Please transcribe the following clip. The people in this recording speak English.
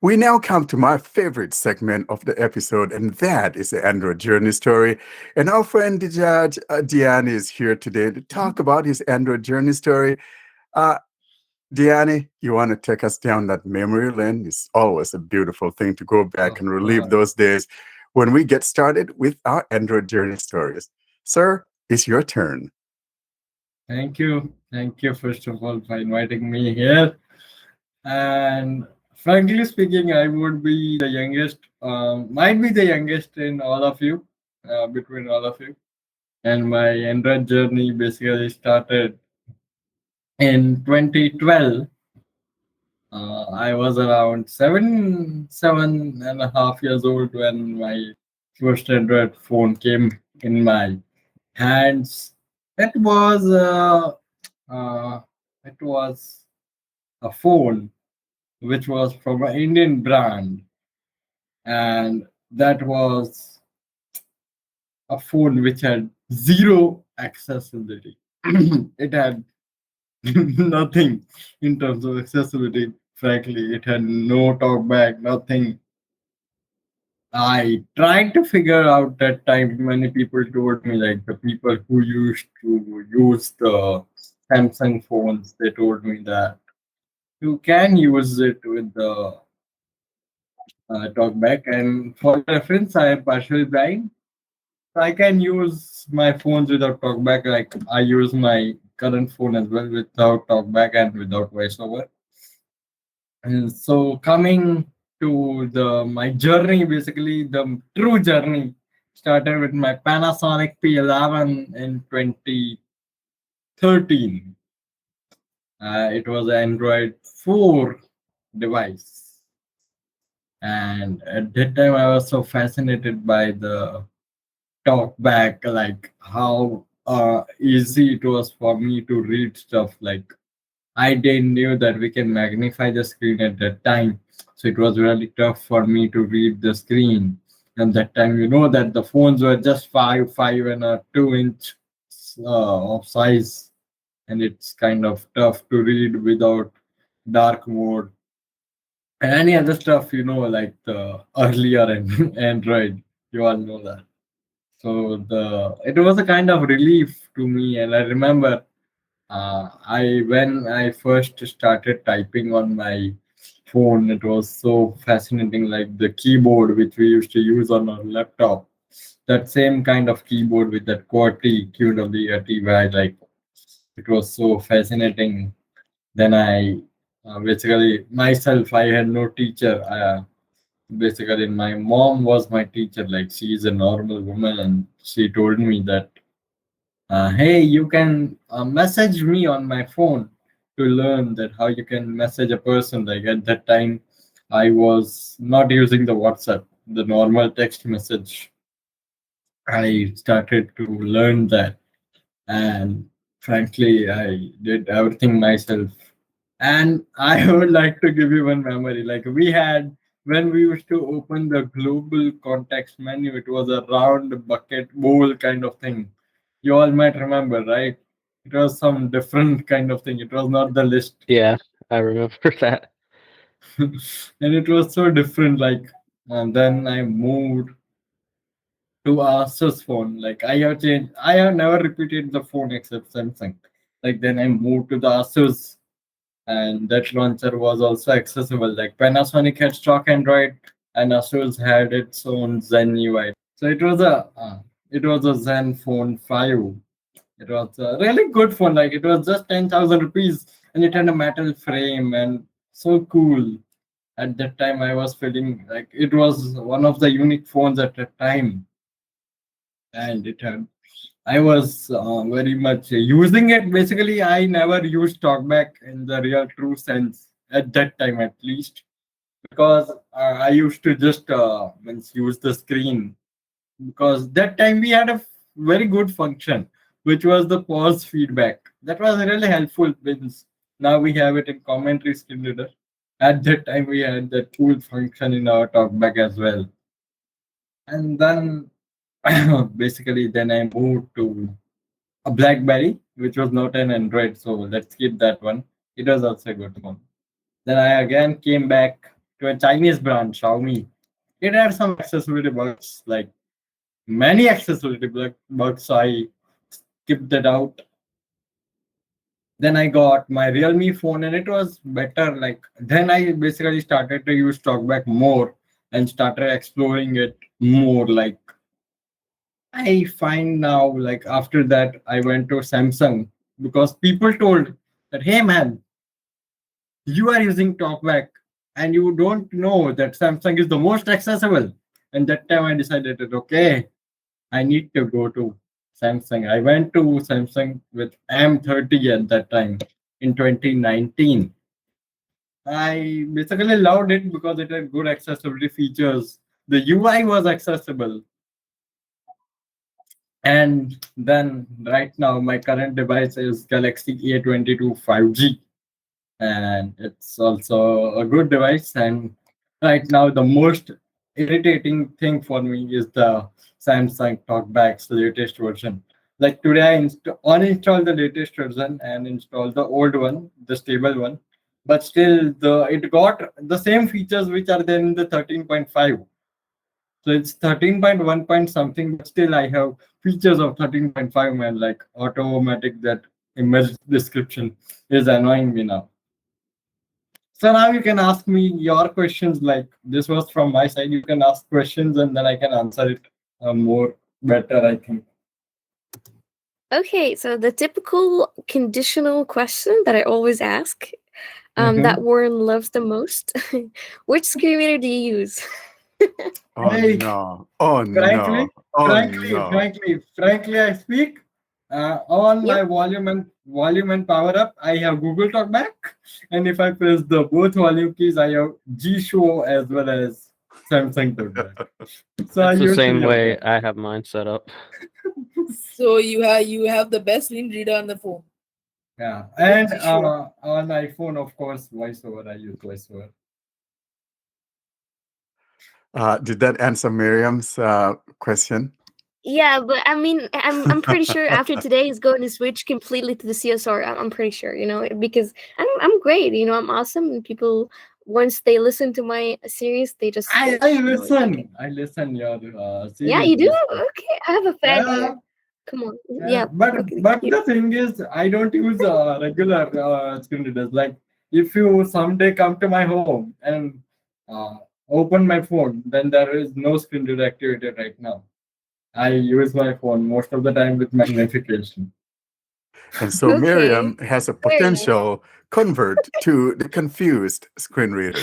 We now come to my favorite segment of the episode, and that is the Android journey story. And our friend Dhvaj Dhyani is here today to talk about his Android journey story. Uh, Dhyani, you want to take us down that memory lane? It's always a beautiful thing to go back Of and relive course. those days when we get started with our Android journey stories. Sir, it's your turn. Thank you. Thank you, first of all, for inviting me here. And frankly speaking, I would be the youngest, might be the youngest in all of you, between all of you. And my Android journey basically started in 2012. I was around seven and a half years old when my first Android phone came in my hands. It was uh, it was a phone which was from an Indian brand, and that was a phone which had zero accessibility. It had nothing in terms of accessibility. Frankly, it had no talkback, nothing. I tried to figure out that time. Many people told me, like the people who used to use the Samsung phones, they told me that you can use it with the talkback. And for your reference, I am partially blind. So I can use my phones without talkback. Like I use my current phone as well without talkback and without voiceover. And so coming to the my journey, basically the true journey started with my Panasonic P11 in 2013. It was an Android 4 device. And at that time, I was so fascinated by the talk back, like how easy it was for me to read stuff. Like I didn't knew that we can magnify the screen at that time, so it was really tough for me to read the screen. And that time, you know that the phones were just five and a 2 inch of size, and it's kind of tough to read without dark mode and any other stuff. You know, like the earlier Android, you all know that. So the it was a kind of relief to me, and I remember I when I first started typing on my phone, it was so fascinating. Like the keyboard which we used to use on our laptop, that same kind of keyboard with that QWERTY QWERTY, like it was so fascinating. Then I basically myself, I had no teacher. Basically, my mom was my teacher. Like she is a normal woman, and she told me that hey, you can message me on my phone to learn that how you can message a person. Like at that time, I was not using the WhatsApp, the normal text message. I started to learn that, and frankly, I did everything myself. And I would like to give you one memory. Like we had when we used to open the global context menu, it was a round bucket bowl kind of thing. You all might remember, right? It was some different kind of thing. It was not the list. Yeah, I remember that. And it was so different. Like, and then I moved to Asus phone. Like I have changed. I have never repeated the phone except Samsung. Like then I moved to the Asus, and that launcher was also accessible. Like Panasonic had stock Android, and Asus had its own Zen UI. So it was a Zen Phone 5. It was a really good phone. Like it was just 10,000 rupees, and it had a metal frame and so cool. At that time, I was feeling like it was one of the unique phones at that time, and it had I was very much using it. Basically, I never used TalkBack in the real true sense at that time, at least, because I used to just means use the screen. Because that time we had a very good function, which was the pause feedback. That was really helpful. Means now we have it in commentary screen reader. At that time, we had that cool function in our TalkBack as well. And then basically, then I moved to a BlackBerry, which was not an Android. So let's skip that one. It was also a good one. Then I again came back to a Chinese brand, Xiaomi. It had some accessibility bugs, like many accessibility bugs. So I skipped it out. Then I got my Realme phone, and it was better. Like then I basically started to use TalkBack more and started exploring it more. Like I find now, like after that, I went to Samsung because people told that, hey man, you are using TalkBack and you don't know that Samsung is the most accessible. And that time I decided that, okay, I need to go to Samsung. I went to Samsung with M30 at that time in 2019. I basically loved it because it had good accessibility features. The UI was accessible. And then right now, my current device is Galaxy A22 5G. And it's also a good device. And right now, the most irritating thing for me is the Samsung TalkBack's latest version. Like today, I uninstalled the latest version and installed the old one, the stable one. But still, it got the same features which are there in the 13.5. So it's 13.1 point something, but still I have features of 13.5, man, like automatic that image description is annoying me now. So now you can ask me your questions. Like this was from my side. You can ask questions and then I can answer it more better, I think. Okay, so the typical conditional question that I always ask, that Warren loves the most. Which screen reader do you use? Oh Hey, no! Oh frankly, no! Oh frankly, no! frankly, I speak on my Yep. volume and power up. I have Google Talkback, and if I press the both volume keys, I have G Show as well as Samsung Talkback. So I That's the usually same have way that. I have mine set up. So you have the best screen reader on the phone. Yeah, and G Show. on iPhone, of course, VoiceOver. I use VoiceOver. Did that answer Miriam's question? Yeah, but I mean, I'm pretty sure after today he's going to switch completely to the CSR. I'm pretty sure, because I'm great. I'm awesome, and people once they listen to my series, they just I switch. listen. Okay. I listen your Yeah, series. you do. Okay, I have a fan Yeah, here. Come on. yeah. Yeah. But Okay. the thing is, I don't use regular screen readers. Like if you someday come to my home and uh, open my phone, then there is no screen reader activated right now. I use my phone most of the time with magnification. And so Okay. Miriam has a Fair enough. potential convert to the confused screen reader.